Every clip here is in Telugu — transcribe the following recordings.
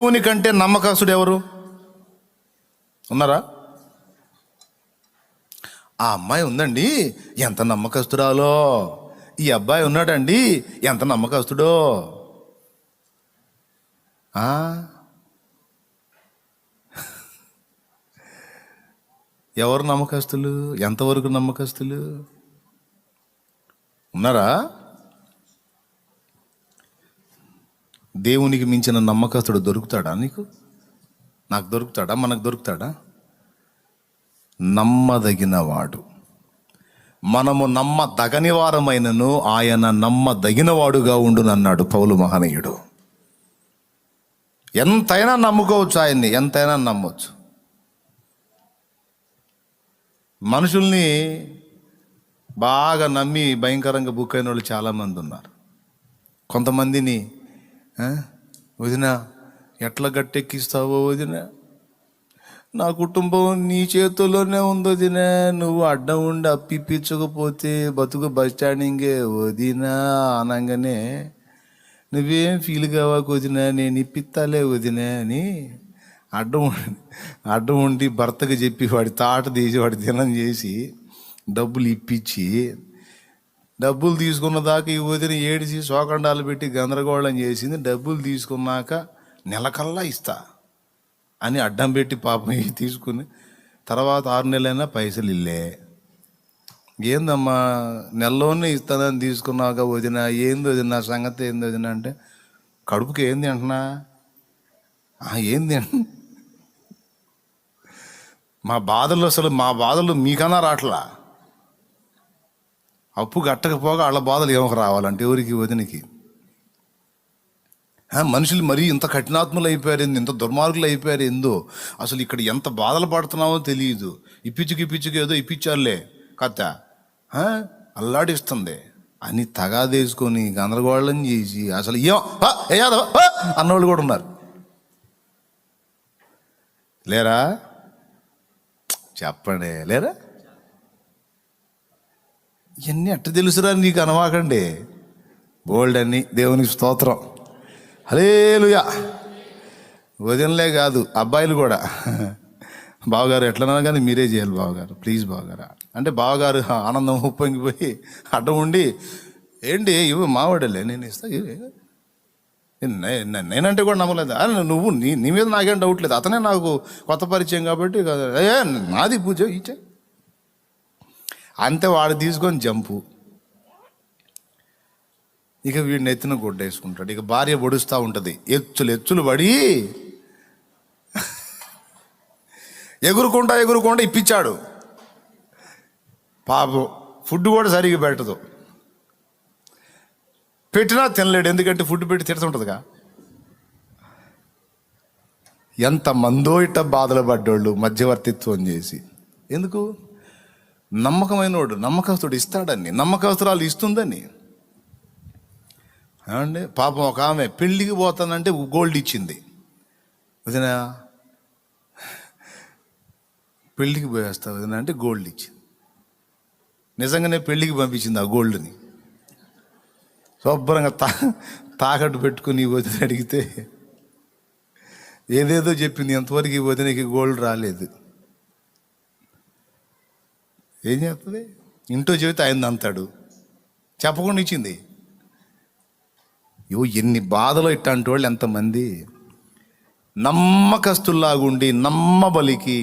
దేవుని కంటే నమ్మకస్తుడు ఎవరు ఉన్నారా? ఆ అమ్మాయి ఉందండి, ఎంత నమ్మకస్తురాలో. ఈ అబ్బాయి ఉన్నాడండి, ఎంత నమ్మకస్తుడో. ఎవరు నమ్మకస్తులు? ఎంతవరకు నమ్మకస్తులు ఉన్నారా? దేవునికి మించిన నమ్మకస్తుడు దొరుకుతాడా నీకు? నాకు దొరుకుతాడా? మనకు దొరుకుతాడా? నమ్మదగినవాడు. మనము నమ్మదగని వారమైనను ఆయన నమ్మదగినవాడుగా ఉండునన్నాడు పౌలు మహనీయుడు. ఎంతైనా నమ్ముకోవచ్చు ఆయన్ని, ఎంతైనా నమ్మవచ్చు. మనుషుల్ని బాగా నమ్మి భయంకరంగా బుక్ అయిన వాళ్ళు చాలామంది ఉన్నారు. కొంతమందిని వదిన ఎట్లా గట్టెక్కిస్తావో వదిన, నా కుటుంబం నీ చేతుల్లోనే ఉంది వదిన, నువ్వు అడ్డం ఉండి అప్పిప్పించకపోతే బతుకు బస్ స్టాండింగే వదిన అనగానే నువ్వేం ఫీల్ కావాకు వదిన, నేను ఇప్పిస్తాలే వదిన అని అడ్డం ఉండి భర్తకు చెప్పి వాడి తాట తీసి వాడి దినం చేసి డబ్బులు ఇప్పించి, డబ్బులు తీసుకున్న దాకా ఈ వదిన ఏడిసి శోకండాలు పెట్టి గందరగోళం చేసింది. డబ్బులు తీసుకున్నాక నెలకల్లా ఇస్తా అని అడ్డం పెట్టి పాపం తీసుకుని తర్వాత 6 నెలలైనా పైసలు ఇల్లే. ఏందమ్మా నెలలోనే ఇస్తానని తీసుకున్నాక వదిన, ఏంది వదిన సంగతి ఏంది వదిన అంటే, కడుపుకి ఏంది అంటున్నా, ఏంది అంట. మా బాధలు మీకన్నా రావట్లా. అప్పు కట్టకపోగా వాళ్ళ బాధలు ఏమో రావాలంటే ఎవరికి? వదినికి. మనుషులు మరీ ఇంత కఠినాత్ములు అయిపోయారు, ఇంత దుర్మార్గులు అయిపోయారు ఏందో. అసలు ఇక్కడ ఎంత బాధలు పడుతున్నామో తెలియదు. ఇప్పించుకు ఏదో ఇప్పించారులే కథ అల్లాడిస్తుంది అని తగాదేసుకొని గందరగోళం చేసి అసలు ఏదో అన్నోళ్ళు కూడా ఉన్నారు. లేరా? చెప్పండి, లేరా? ఇవన్నీ అట్ట తెలుసురా నీకు అనవాకండి. బోల్డ్ అన్ని దేవునికి స్తోత్రం, హల్లెలూయా. వదినలే కాదు, అబ్బాయిలు కూడా. బావగారు ఎట్లన్నా కానీ మీరే చేయాలి బావగారు, ప్లీజ్ బావగారు అంటే బావగారు ఆనందం ఉప్పొంగిపోయి అడ్డం ఉండి, ఏంటి ఇవి మావాడలే నేను ఇస్తా, నేనంటే కూడా నమ్మలేదు. నువ్వు నీ మీద నాకేం డౌట్ లేదు, అతనే నాకు కొత్త పరిచయం కాబట్టి నాది పూజ ఇచ్చే అంతే. వాడు తీసుకొని జంపు. ఇక వీడిని ఎత్తున గుడ్డేసుకుంటాడు. ఇక భార్య పొడుస్తూ ఉంటుంది, ఎచ్చులు పడి ఎగురుకుంటా ఇప్పించాడు. పాపం ఫుడ్ కూడా సరిగ్గా పెట్టదు, పెట్టినా తినలేడు, ఎందుకంటే ఫుడ్ పెట్టి తిడుతుంటుందిగా. ఎంతమందో ఇట్ట బాధలు పడ్డోళ్ళు మధ్యవర్తిత్వం చేసి. ఎందుకు? నమ్మకమైనోడు నమ్మకస్తుడు ఇస్తాడని, నమ్మకస్తురాలు ఇస్తుందని. ఏమండి పాపం ఒక ఆమె పెళ్ళికి పోతానంటే గోల్డ్ ఇచ్చింది. వదిన పెళ్ళికి పోయేస్తావు వదిన అంటే గోల్డ్ ఇచ్చింది. నిజంగానే పెళ్ళికి పంపించింది ఆ గోల్డ్ని. శుభ్రంగా తాకట్టు పెట్టుకుని వదిన అడిగితే ఏదేదో చెప్పింది. ఎంతవరకు ఈ వదినకి గోల్డ్ రాలేదు. ఏం చేస్తుంది? ఇంట్లో చెబితే ఆయన అంతాడు, చెప్పకుండా ఇచ్చింది. ఎన్ని బాధలు ఇట్లాంటి వాళ్ళు ఎంతమంది. నమ్మకస్తుల్లాగుండి నమ్మబలికి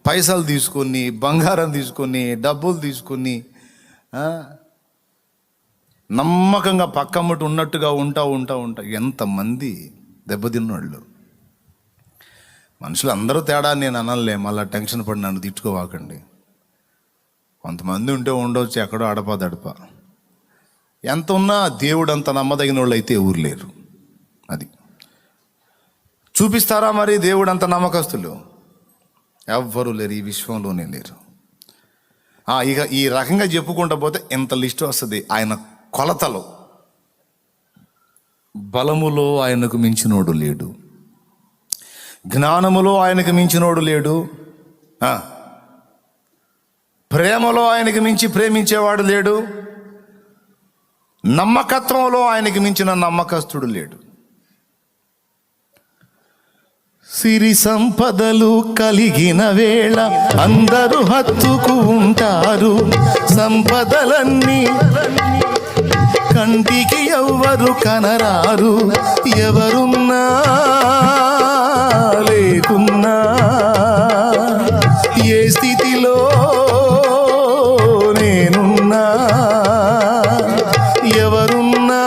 పైసలు తీసుకొని, బంగారం తీసుకొని, డబ్బులు తీసుకొని నమ్మకంగా పక్కమ్మటి ఉన్నట్టుగా ఉంటా ఎంతమంది దెబ్బతిన్నోళ్ళు. మనుషులు అందరూ తేడా నేను అనలే, మళ్ళీ టెన్షన్ పడి నన్ను తిట్టుకోవాకండి. కొంతమంది ఉంటే ఉండవచ్చు ఎక్కడో అడప. ఎంత ఉన్నా దేవుడు అంత నమ్మదగిన వాళ్ళు అయితే ఎవరు లేరు. అది చూపిస్తారా మరి? దేవుడు అంత నమ్మకస్తులు ఎవ్వరూ లేరు, ఈ విశ్వంలోనే లేరు. ఇక ఈ రకంగా చెప్పుకుంటూ పోతే ఎంత లిస్ట్ వస్తుంది. ఆయన కొలతలో బలములో ఆయనకు మించినోడు లేడు, జ్ఞానములో ఆయనకు మించినోడు లేడు, ప్రేమలో ఆయనకి మించి ప్రేమించేవాడు లేడు, నమ్మకత్వంలో ఆయనకి మించిన నమ్మకస్తుడు లేడు. సిరి సంపదలు కలిగిన వేళ అందరూ హత్తుకు ఉంటారు. సంపదలన్నీ కంటికి ఎవ్వరు కనరారు. ఎవరున్నా లేకున్నా ఏ స్థితిలో నేనున్నా, ఎవరున్నా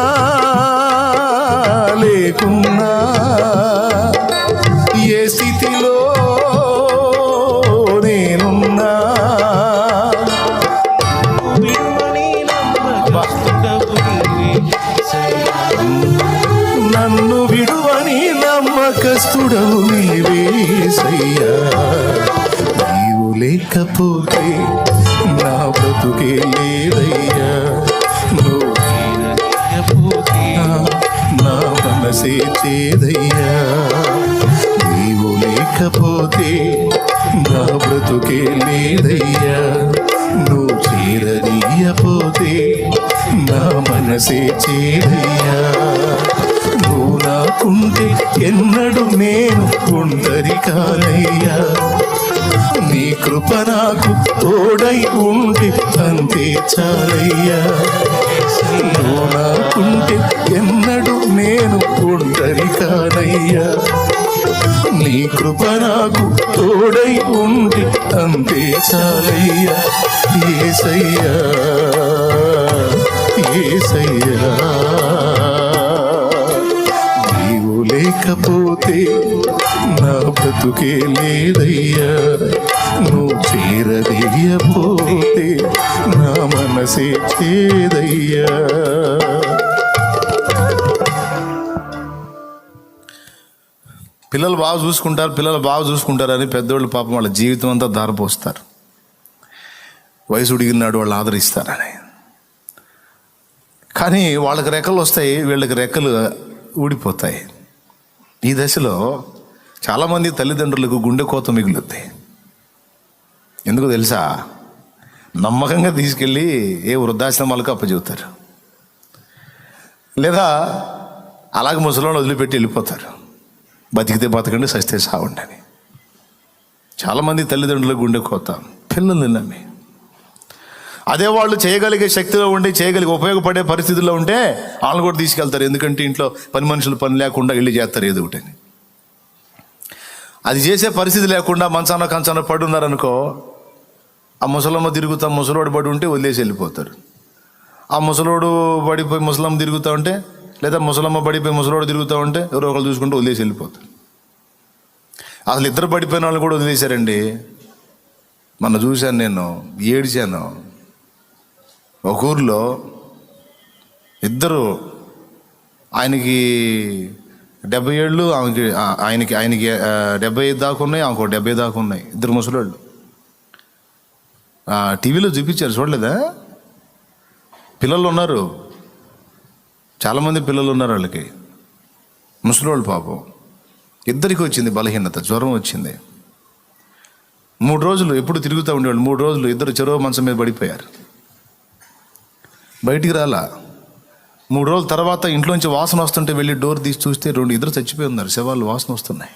లేకున్నా, ఏ స్థితిలో నేనున్నా, నన్ను విడువని నమ్మకస్తుడవు నీవే యేసయ్యా. నీవు లేకపోతే నా బ్రతుకే లేదయ్యా. నువ్వు నా మనసే చేదయ్యా. నీవు లేకపోతే నా బ్రతుకే లేదయ్యా. నువ్వు చేరనీయపోతే నా మనసే చేదయ్యా. నువ్వు నాకుంటే ఎన్నడు నేను ఒంటరి కానయ్యా. నీ కృప నాకు తోడై ఉంటే అంతే చాలయ్యా. నువ్వు నాకుంటే ఎన్నడు నేను ఒంటరి కానయ్యా. నీ కృప నాకు తోడై ఉంటే అంతే చాలయ్యా. యేసయ్యా యేసయ్యా, నీవు లేకపోతే నా బ్రతుకే లేదయ్యా. నువ్వు చేరదీయపోతే నా మనసే చేదయ్యా. పిల్లలు బాగా చూసుకుంటారని పెద్దోళ్ళు పాపం వాళ్ళ జీవితం అంతా దారిపోస్తారు. వయసు ఉడిగినాడు వాళ్ళు ఆదరిస్తారని. కానీ వాళ్ళకి రెక్కలు వస్తాయి, వీళ్ళకి రెక్కలు ఊడిపోతాయి. ఈ దశలో చాలామంది తల్లిదండ్రులకు గుండె కోత మిగులుద్ది. ఎందుకు తెలుసా? నమ్మకంగా తీసుకెళ్ళి ఏ వృద్ధాశ్రమాలకు అప్పచెబుతారు, లేదా అలాగే ముసలోళ్ళు వదిలిపెట్టి వెళ్ళిపోతారు. బతికితే బతకండి, సస్తే సావండి అని. చాలామంది తల్లిదండ్రులకు గుండె కోత పిల్లల్ని నమ్మి. అదే వాళ్ళు చేయగలిగే శక్తిలో ఉండి చేయగలిగే ఉపయోగపడే పరిస్థితుల్లో ఉంటే వాళ్ళని కూడా తీసుకెళ్తారు. ఎందుకంటే ఇంట్లో పని మనుషులు పని లేకుండా ఇల్లు చేస్తారు ఏదో ఒకటి. అది చేసే పరిస్థితి లేకుండా మంచాన కంచాన పడి ఉన్నారనుకో, ఆ ముసలమ్మ తిరుగుతా ముసలోడు పడి ఉంటే వదిలేసి వెళ్ళిపోతారు. ఆ ముసలోడు పడిపోయి ముసలమ్మ తిరుగుతూ ఉంటే, లేదా ముసలమ్మ పడిపోయి ముసలోడు తిరుగుతూ ఉంటే ఎవరో ఒకరు చూసుకుంటూ వదిలేసి వెళ్ళిపోతారు. అసలు ఇద్దరు పడిపోయిన వాళ్ళు కూడా వదిలేశారండి. మొన్న చూశాను, నేను ఏడ్చాను. ఒక ఊర్లో ఇద్దరు, ఆయనకి 70 ఏళ్ళు, ఆయనకి 75 దాకా ఉన్నాయి, ఆమెకు 70 దాకా ఉన్నాయి. ఇద్దరు ముసలోళ్ళు. టీవీలో చూపించారు, చూడలేదా? పిల్లలు ఉన్నారు, చాలామంది పిల్లలు ఉన్నారు వాళ్ళకి. ముసలోళ్ళు పాపం. ఇద్దరికి వచ్చింది బలహీనత, జ్వరం వచ్చింది. 3 రోజులు ఎప్పుడు తిరుగుతూ ఉండేవాళ్ళు. 3 రోజులు ఇద్దరు చెరువు మంచం మీద పడిపోయారు, బయటికి రాలా. 3 రోజుల తర్వాత ఇంట్లోంచి వాసన వస్తుంటే వెళ్ళి డోర్ తీసి చూస్తే ఇద్దరు చచ్చిపోయి ఉన్నారు, శవాలు వాసన వస్తున్నాయి.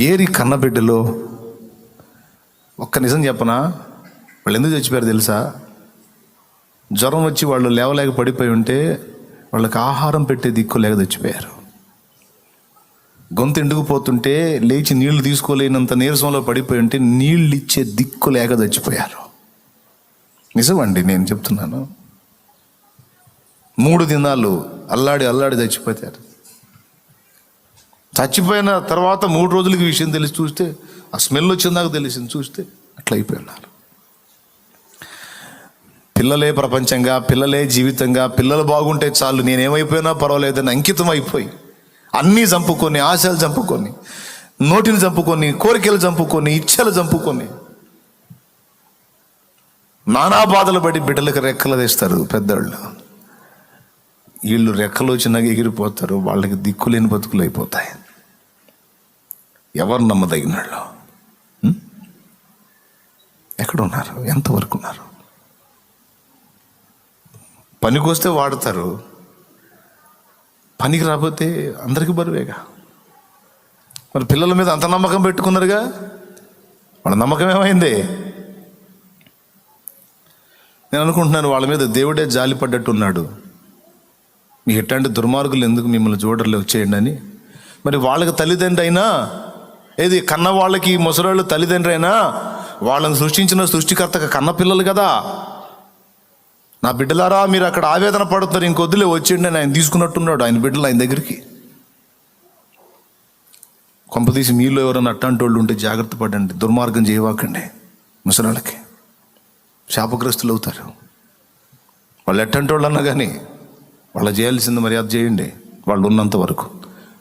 ఏరి కన్నబిడ్డలో. ఒక్క నిజం చెప్పనా, వాళ్ళు ఎందుకు చచ్చిపోయారు తెలుసా? జ్వరం వచ్చి వాళ్ళు లేవలేక పడిపోయి ఉంటే వాళ్ళకి ఆహారం పెట్టే దిక్కు లేక చచ్చిపోయారు. గొంతు ఎండుకుపోతుంటే లేచి నీళ్లు తీసుకోలేనంత నీరసంలో పడిపోయి ఉంటే నీళ్ళు ఇచ్చే దిక్కు లేక చచ్చిపోయారు. నిజమండి, నేను చెప్తున్నాను. 3 దినాలు అల్లాడి చచ్చిపోతారు. చచ్చిపోయిన తర్వాత 3 రోజులకి విషయం తెలిసి చూస్తే, ఆ స్మెల్ వచ్చిందాక తెలిసింది చూస్తే అట్లా అయిపోయి ఉన్నారు. పిల్లలే ప్రపంచంగా, పిల్లలే జీవితంగా, పిల్లలు బాగుంటే చాలు, నేనేమైపోయినా పర్వాలేదని అంకితం అయిపోయి అన్నీ చంపుకొని, ఆశలు చంపుకొని, నోటిని చంపుకొని, కోరికలు చంపుకొని, ఇచ్చలు చంపుకొని, నానా బాధలు పడి బిడ్డలకు రెక్కలు తెస్తారు పెద్దోళ్ళు. వీళ్ళు రెక్కలు వచ్చినాక ఎగిరిపోతారు. వాళ్ళకి దిక్కులేని బతుకులు అయిపోతాయి. ఎవరు నమ్మదగిన వాళ్ళు? ఎక్కడున్నారు? ఎంతవరకు ఉన్నారు? పనికి వస్తే వాడతారు, పనికి రాకపోతే అందరికీ బరువేగా. మరి పిల్లల మీద అంత నమ్మకం పెట్టుకున్నారుగా, వాళ్ళ నమ్మకం ఏమైంది? నేను అనుకుంటున్నాను వాళ్ళ మీద దేవుడే జాలి పడ్డట్టు ఉన్నాడు. మీకు ఎట్లాంటి దుర్మార్గులు ఎందుకు మిమ్మల్ని చూడర్లే వచ్చేయండి అని. మరి వాళ్ళకి తల్లిదండ్రి అయినా, ఏది కన్న వాళ్ళకి ముసలాళ్ళు తల్లిదండ్రి అయినా, వాళ్ళని సృష్టించిన సృష్టికర్తగా కన్న పిల్లలు కదా. నా బిడ్డలారా మీరు అక్కడ ఆవేదన పడుతున్నారు, ఇంకొద్దులే వచ్చేయండి అని ఆయన తీసుకున్నట్టున్నాడు ఆయన బిడ్డలు ఆయన దగ్గరికి. కొంపదీసి మీలో ఎవరైనా అట్లాంటి వాళ్ళు ఉంటే జాగ్రత్త పడండి, దుర్మార్గం చేయవాకండి. ముసలాళ్ళకి శాపగ్రస్తులు అవుతారు. వాళ్ళు ఎట్టంటి వాళ్ళు అన్నా కానీ వాళ్ళు చేయాల్సింది మర్యాద చేయండి. వాళ్ళు ఉన్నంత వరకు.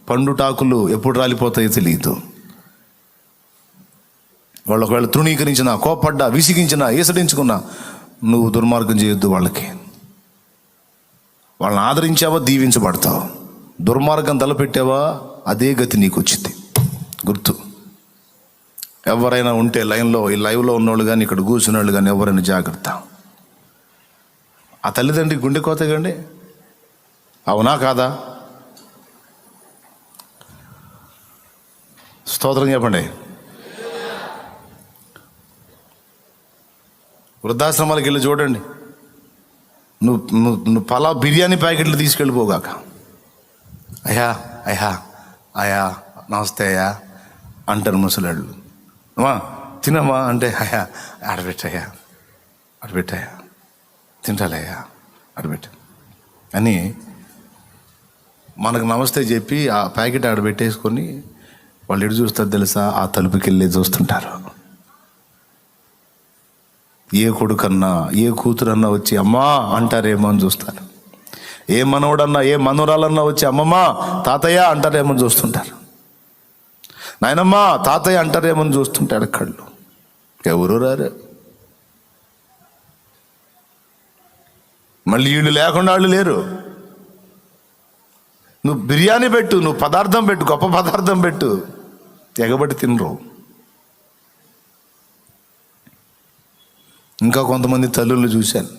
పండుటాకులు ఎప్పుడు రాలిపోతాయో తెలియదు. వాళ్ళు ఒకవేళ తృణీకరించినా, కోపడ్డా, విసిగించినా, ఈసడించుకున్నా నువ్వు దుర్మార్గం చేయొద్దు వాళ్ళకి. వాళ్ళని ఆదరించావా దీవించబడతావు. దుర్మార్గం తలపెట్టావా అదే గతి నీకు వచ్చింది. గుర్తు. ఎవరైనా ఉంటే లైవ్లో ఉన్నోళ్ళు కానీ ఇక్కడ కూర్చున్న వాళ్ళు కానీ ఎవరైనా జాగ్రత్త. ఆ తల్లిదండ్రికి గుండె కోతగండి. అవునా కాదా? స్తోత్రం చెప్పండి. వృద్ధాశ్రమాలకు వెళ్ళి చూడండి. నువ్వు బిర్యానీ ప్యాకెట్లు తీసుకెళ్ళిపోగాక, అయ్యా అయ్యా అయ్యా నమస్తే అయ్యా అంటారు ముసలాళ్ళు. అమ్మా తినమ్మా అంటే అయ్యా ఆడబెట్టయ్యా తింటాలయ్యా ఆడబెట్ట అని మనకు నమస్తే చెప్పి ఆ ప్యాకెట్ ఆడబెట్టేసుకొని వాళ్ళు ఎటు చూస్తారు తెలుసా? ఆ తలుపుకి వెళ్ళి చూస్తుంటారు. ఏ కొడుకన్నా ఏ కూతురన్నా వచ్చి అమ్మా అంటారేమో అని చూస్తారు. ఏ మనవడన్నా ఏ మనవరాలన్నా వచ్చి అమ్మమ్మ తాతయ్య అంటారేమో అని చూస్తుంటారు. నాయనమ్మ తాతయ్య అంటారేమో అని చూస్తుంటాడు కళ్ళు. ఎవరు రారు. మళ్ళీ వీళ్ళు లేకుండా వాళ్ళు లేరు. నువ్వు బిర్యానీ పెట్టు, నువ్వు పదార్థం పెట్టు, గొప్ప పదార్థం పెట్టు, ఎగబడి తినరు. ఇంకా కొంతమంది తల్లులు చూశాను,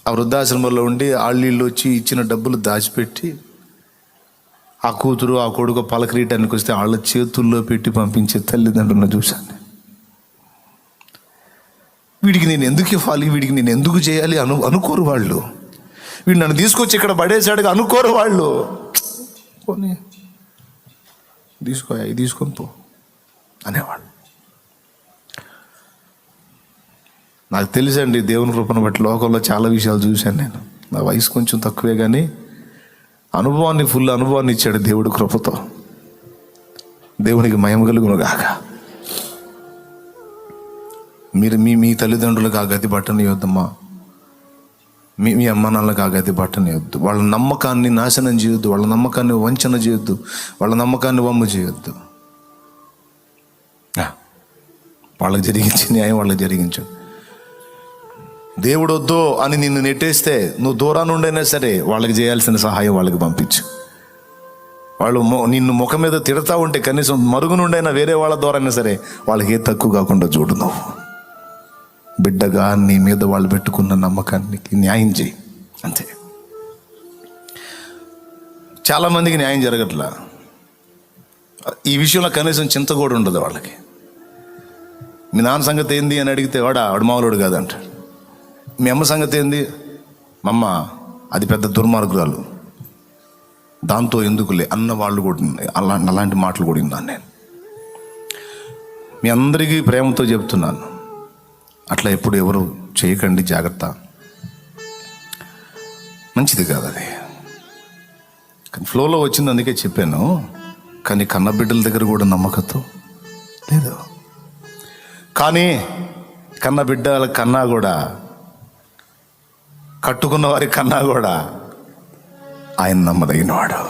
ఆ వృద్ధాశ్రమంలో ఉండి ఆళ్ళీళ్ళు వచ్చి ఇచ్చిన డబ్బులు దాచిపెట్టి ఆ కూతురు ఆ కొడుకు పలకరీయటానికి వస్తే వాళ్ళ చేతుల్లో పెట్టి పంపించే తల్లిదండ్రులను చూశాను. వీడికి నేను ఎందుకు ఇవ్వాలి, వీడికి నేను ఎందుకు చేయాలి అనుకోరు వాళ్ళు. వీడు నన్ను తీసుకొచ్చి ఇక్కడ పడేసాడుగా అనుకోరు వాళ్ళు. పోనీ తీసుకో, ఇది తీసుకొని పో అనేవాళ్ళు. నాకు తెలుసండి దేవుని కృపను బట్టి లోకంలో చాలా విషయాలు చూశాను నేను. నా వయసు కొంచెం తక్కువే కానీ ఫుల్ అనుభవాన్ని ఇచ్చాడు దేవుడు కృపతో. దేవునికి మహిమ కలుగును గాక. మీరు మీ తల్లిదండ్రులకు ఆ గతి పట్టనియొద్దమ్మా. మీ అమ్మ నాన్నలకు ఆ గతి పట్టనియొద్దు. వాళ్ళ నమ్మకాన్ని నాశనం చేయొద్దు, వాళ్ళ నమ్మకాన్ని వంచన చేయొద్దు, వాళ్ళ నమ్మకాన్ని వమ్ము చేయొద్దు. వాళ్ళకి జరిగించే న్యాయం వాళ్ళకి జరిగించు. దేవుడు వద్దు అని నిన్ను నెట్టేస్తే నువ్వు దూరాన్ని ఉండైనా సరే వాళ్ళకి చేయాల్సిన సహాయం వాళ్ళకి పంపించు. వాళ్ళు నిన్ను ముఖం మీద తిడతా ఉంటే కనీసం మరుగు నుండైనా వేరే వాళ్ళ ద్వారా అయినా సరే వాళ్ళకి ఏ తక్కువ కాకుండా చూడు. నువ్వు బిడ్డగా నీ మీద వాళ్ళు పెట్టుకున్న నమ్మకానికి న్యాయం చేయి, అంతే. చాలామందికి న్యాయం జరగట్లా. ఈ విషయంలో కనీసం చింత కూడా ఉండదు వాళ్ళకి. మీ నాన్న సంగతి ఏంది అని అడిగితే వాడు మామూలుడు కాదంటాడు. మీ అమ్మ సంగతి ఏంది? మా అమ్మ అది పెద్ద దుర్మార్గురాలు, దాంతో ఎందుకులే అన్న వాళ్ళు కూడా అలాంటి మాటలు కూడా విన్నాను నేను. మీ అందరికీ ప్రేమతో చెప్తున్నాను, అట్లా ఎప్పుడు ఎవరు చేయకండి, జాగ్రత్త. మంచిది కాదు అది. కానీ ఫ్లోలో వచ్చింది అందుకే చెప్పాను. కానీ కన్న బిడ్డల దగ్గర కూడా నమ్మకత్వం లేదు. కానీ కన్న బిడ్డల కన్నా కూడా, కట్టుకున్న వారి కన్నా కూడా ఆయన నమ్మదగినవాడు.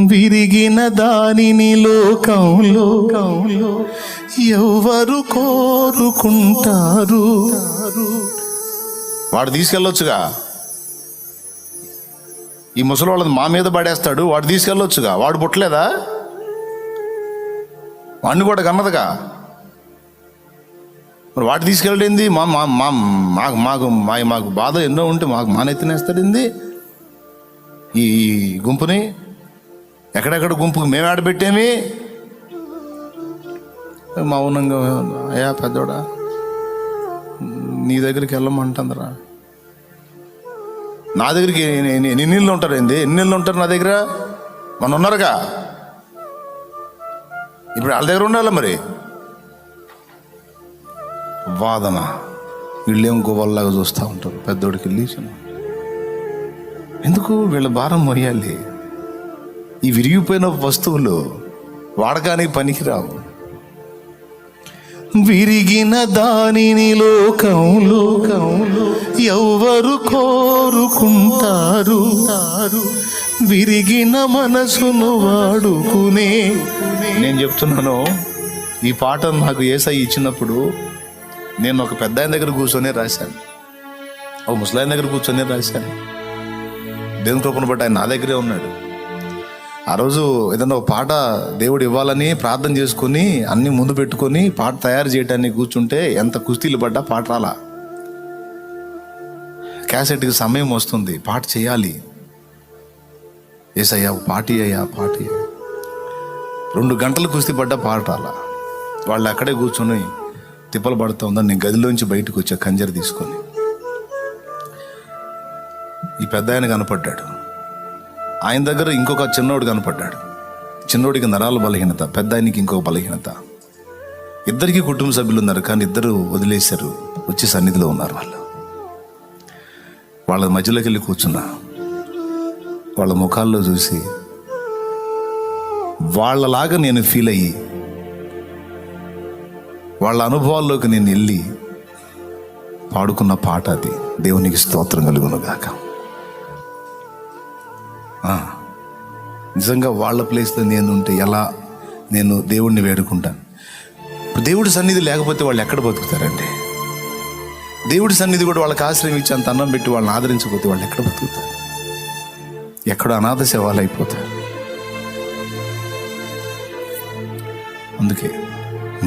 విరిగిన దానిని లోకంలో ఎవరు కోరుకుంటారు? వాడు తీసుకెళ్ళొచ్చుగా. ఈ ముసలి వాళ్ళని మా మీద పడేస్తాడు, వాడు తీసుకెళ్ళొచ్చుగా. వాడు పుట్టలేదా? వాడిని కూడా కన్నదుగా. మరి వాటి తీసుకెళ్ళింది మాకు బాధ ఎన్నో ఉంటే మాకు మానెత్తినేస్తాడింది ఈ గుంపుని. ఎక్కడెక్కడ గుంపుకు మేము ఆడబెట్టేమి. మౌనంగా, అయ్యా పెద్దోడా నీ దగ్గరికి వెళ్ళమంటుందిరా. నా దగ్గరికి ఎన్ని నీళ్ళు ఉంటారు నా దగ్గర? మన ఉన్నారుగా, ఇప్పుడు వాళ్ళ దగ్గర ఉండాలి. మరి వాదన, వీళ్ళేం గోవల్లాగా చూస్తూ ఉంటారు. పెద్దోడికి వెళ్ళి ఎందుకు వీళ్ళ భారం మోయాలి? ఈ విరిగిపోయిన వస్తువులు వాడకానికి పనికిరావు. విరిగిన దానిని లోకంలో ఎవరు కోరుకుంటారు? విరిగిన మనసును వాడుకునే. నేను చెప్తున్నాను, ఈ పాట నాకు యేసయ్య ఇచ్చినప్పుడు నేను ఒక పెద్ద ఆయన దగ్గర కూర్చొని రాశాను, ఒక ముసలాయన దగ్గర కూర్చొని రాశాను. దేవుని కృపను బట్టి ఆయన నా దగ్గరే ఉన్నాడు. ఆ రోజు ఏదన్నా ఒక పాట దేవుడు ఇవ్వాలని ప్రార్థన చేసుకొని అన్ని ముందు పెట్టుకొని పాట తయారు చేయడానికి కూర్చుంటే ఎంత కుస్తీలు పడ్డా పాట రాలా. క్యాసెట్కి సమయం వస్తుంది, పాట చేయాలి. ఏసయ్యా పాట 2 గంటలు కుస్తీ పడ్డా పాట రాలా. వాళ్ళు అక్కడే కూర్చొని తిప్పలు పడుతూ ఉందని నేను గదిలోంచి బయటకు వచ్చా కంజర తీసుకొని. ఈ పెద్ద ఆయన కనపడ్డాడు. ఆయన దగ్గర ఇంకొక చిన్నోడు కనపడ్డాడు. చిన్నోడికి నరాల బలహీనత, పెద్ద ఆయనకి ఇంకొక బలహీనత. ఇద్దరికి కుటుంబ సభ్యులు ఉన్నారు, కానీ ఇద్దరు వదిలేశారు, వచ్చి సన్నిధిలో ఉన్నారు. వాళ్ళ మధ్యలోకి వెళ్ళి కూర్చున్నా. వాళ్ళ ముఖాల్లో చూసి వాళ్ళలాగా నేను ఫీల్ అయ్యి వాళ్ళ అనుభవాల్లోకి నేను వెళ్ళి పాడుకున్న పాట అది. దేవునికి స్తోత్రం కలుగును గాక. నిజంగా వాళ్ళ ప్లేస్లో నేను ఉంటే ఎలా నేను దేవుడిని వేడుకుంటాను. ఇప్పుడు దేవుడి సన్నిధి లేకపోతే వాళ్ళు ఎక్కడ బతుకుతారండి? దేవుడి సన్నిధి కూడా వాళ్ళకి ఆశ్రయం ఇచ్చి అంత అన్నం పెట్టి వాళ్ళని ఆదరించకపోతే వాళ్ళు ఎక్కడ బతుకుతారు? ఎక్కడ అనాథ శవాలు అయిపోతారు. అందుకే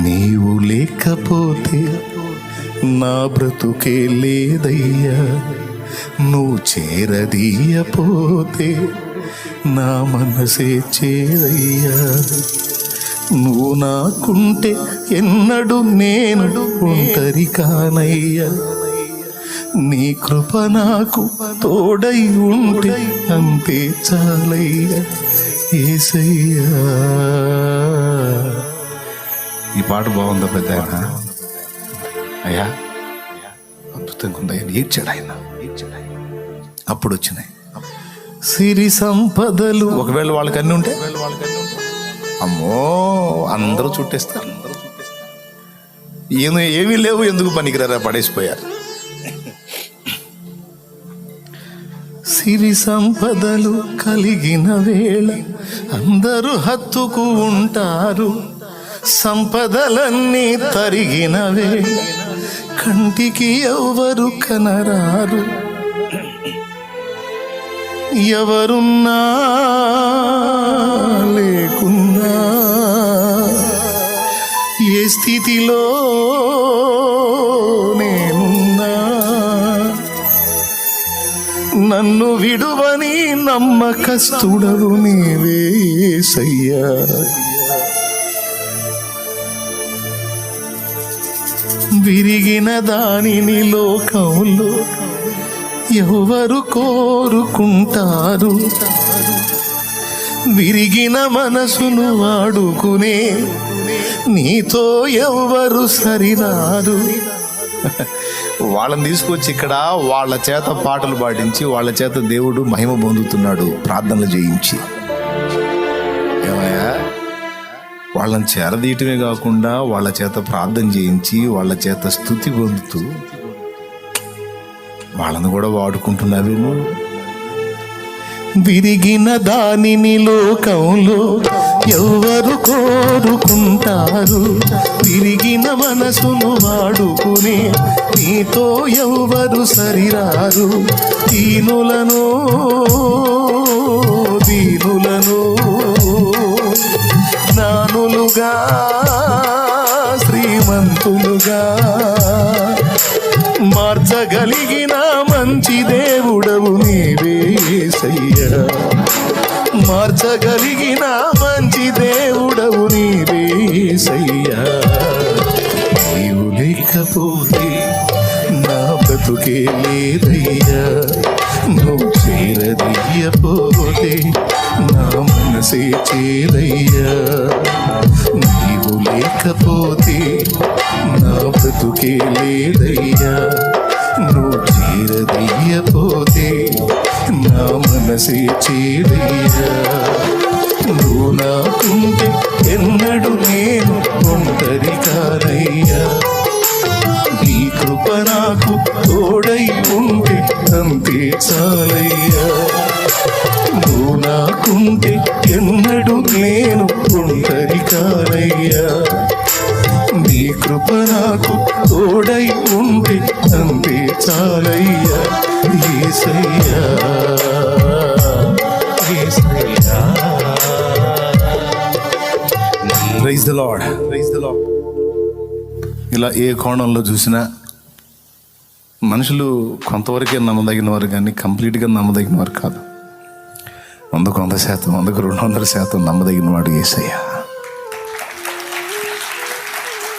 నీవు లేకపోతే నా బ్రతుకే లేదయ్యా, నువ్వు చేరదీయపోతే నా మనసే చేరయ్యా. నువ్వు నాకుంటే ఎన్నడు నేను ఒంటరి కానయ్యా. నీ కృప నాకు తోడై ఉంటే అంతే చాలయ్యా యేసయ్యా. ఈ పాట బాగుందా పెద్ద అయ్యా? అద్భుతంగా ఉంది. ఆయన ఏడ్చాడు. అప్పుడు వచ్చినాయి సిరి సంపదలు. ఒకవేళ వాళ్ళకి అన్నీ ఉంటే అమ్మో అందరూ చుట్టేస్తారు. ఏమీ లేవు, ఎందుకు పనికిరారా, పడేసిపోయారు. సిరి సంపదలు కలిగిన వేళ అందరూ హత్తుకు ఉంటారు. సంపదలన్నీ తరిగిన వేళ కంటికి ఎవరు కనరారు. ఎవరున్నా లేకున్నా ఏ స్థితిలో నేనున్నా నన్ను విడువని నమ్మకస్తుడవు నీవే యేసయ్యా. విరిగిన దానిని లోకంలో ఎవరు కోరుకుంటారు? విరిగిన మనసును వాడుకునే నీతో ఎవరు సరిరారు. వాళ్ళని తీసుకొచ్చి ఇక్కడ వాళ్ళ చేత పాటలు పాడించి వాళ్ళ చేత దేవుడు మహిమ పొందుతున్నాడు, ప్రార్థనలు చేయించి. ఏమయ్యా, వాళ్ళని చేరదీయటమే కాకుండా వాళ్ళ చేత ప్రార్థన చేయించి వాళ్ళ చేత స్తుతి పొందుతూ వాళ్ళని కూడా వాడుకుంటున్నావేమో. విరిగిన దానిని లోకంలో ఎవరు కోరుకుంటారు? విరిగిన మనసును వాడుకుని నీతో ఎవరు సరిరారు. దీనులను జ్ఞానులుగా శ్రీమంతులుగా మార్చగలిగిన మంచి దేవుడవు నీవే యేసయ్యా. మార్చగలిగిన మంచి దేవుడవు నీవే యేసయ్యా. నీవు లేకపోతే నా బ్రతుకే లేదయ్యా. నువ్వు చేరదీయపోతే నా మనసే చేదయ్యా. నీవు లేకపోతే నా బ్రతుకే లేదయ్యా. నువ్వు చేరదీయపోతే నా మనసే చేదయ్యా. నువ్వు నాకుంటే ఎన్నడు నేను ఒంటరి కానయ్యా. నీ కృప నాకు తోడై ఉంటే అంతే చాలయ్యా. నువ్వు నాకుంటే ఎన్నడు నేను ఒంటరి కానయ్యా. నీ కృప నాకు తోడై ఉంటే అంతే చాలయ్యా. యేసయ్యా యేసయ్యా. Praise the lord, praise the lord. ఇలా ఏ కోణంలో చూసినా మనుషులు కొంతవరకే నమ్మదగిన వారు కానీ కంప్లీట్గా నమ్మదగిన వారు కాదు. 100% 200% నమ్మదగిన వాడు యేసయ్య.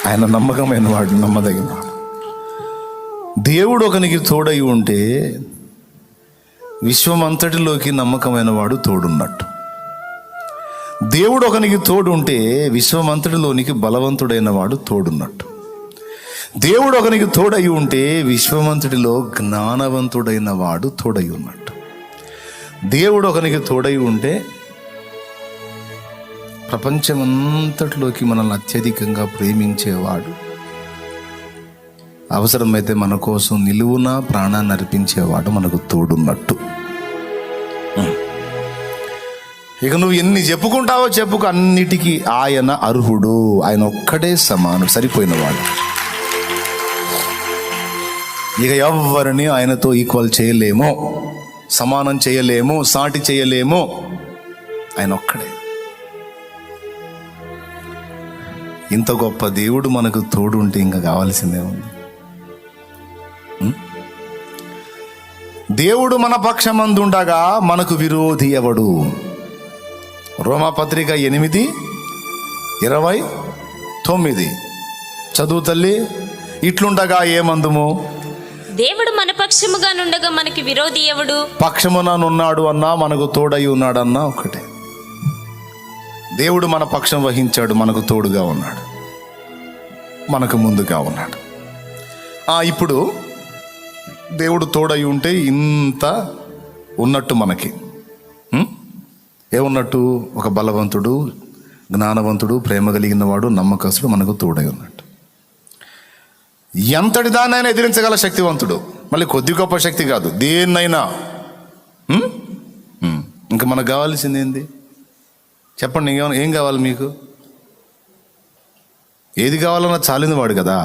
ఆయన నమ్మకమైన వాడు, నమ్మదగిన వాడు. దేవుడు ఒకనికి తోడై ఉంటే విశ్వమంతటిలోకి నమ్మకమైన వాడు తోడున్నట్టు. దేవుడు ఒకనికి తోడు ఉంటే విశ్వమంతటిలోనికి బలవంతుడైన వాడు తోడున్నట్టు. దేవుడు ఒకనికి తోడై ఉంటే విశ్వమంతటిలో జ్ఞానవంతుడైన వాడు తోడై ఉన్నట్టు. దేవుడు ఒకనికి తోడై ఉంటే ప్రపంచమంతటిలోకి మనల్ని అత్యధికంగా ప్రేమించేవాడు, అవసరమైతే మన కోసం నిలువున ప్రాణాన్ని అర్పించేవాడు మనకు తోడున్నట్టు. ఇక నువ్వు ఎన్ని చెప్పుకుంటావో చెప్పుకు, అన్నిటికీ ఆయన అర్హుడు. ఆయన ఒక్కడే సమానం, సరిపోయినవాడు. ఇక ఎవరిని ఆయనతో ఈక్వల్ చేయలేమో, సమానం చేయలేమో, సాటి చేయలేమో. ఆయన ఒక్కడే. ఇంత గొప్ప దేవుడు మనకు తోడు ఉంటే ఇంకా కావాల్సిందే ఉంది. దేవుడు మన పక్షమందుండగా మనకు విరోధి ఎవడు? రోమాపత్రిక 8:29 చదువు తల్లి. ఇట్లుండగా ఏమందుము? దేవుడు మన పక్షముగా నుండగా మనకి విరోధి ఎవడు? పక్షముననున్నాడు అన్నా మనకు తోడై ఉన్నాడన్నా ఒకటే. దేవుడు మన పక్షం వహించాడు, మనకు తోడుగా ఉన్నాడు, మనకు ముందుగా ఉన్నాడు. ఇప్పుడు దేవుడు తోడై ఉంటే ఇంత ఉన్నట్టు మనకి ఏమున్నట్టు? ఒక బలవంతుడు, జ్ఞానవంతుడు, ప్రేమ కలిగిన వాడు, నమ్మకస్తుడు మనకు తోడై ఉన్నట్టు. ఎంతటి దాన్నైనా ఎదిరించగల శక్తివంతుడు. మళ్ళీ కొద్ది గొప్ప శక్తి కాదు, దేన్నైనా. ఇంకా మనకు కావాల్సింది ఏంది చెప్పండి? ఏం కావాలి మీకు? ఏది కావాలన్నా చాలిన వాడు కదా.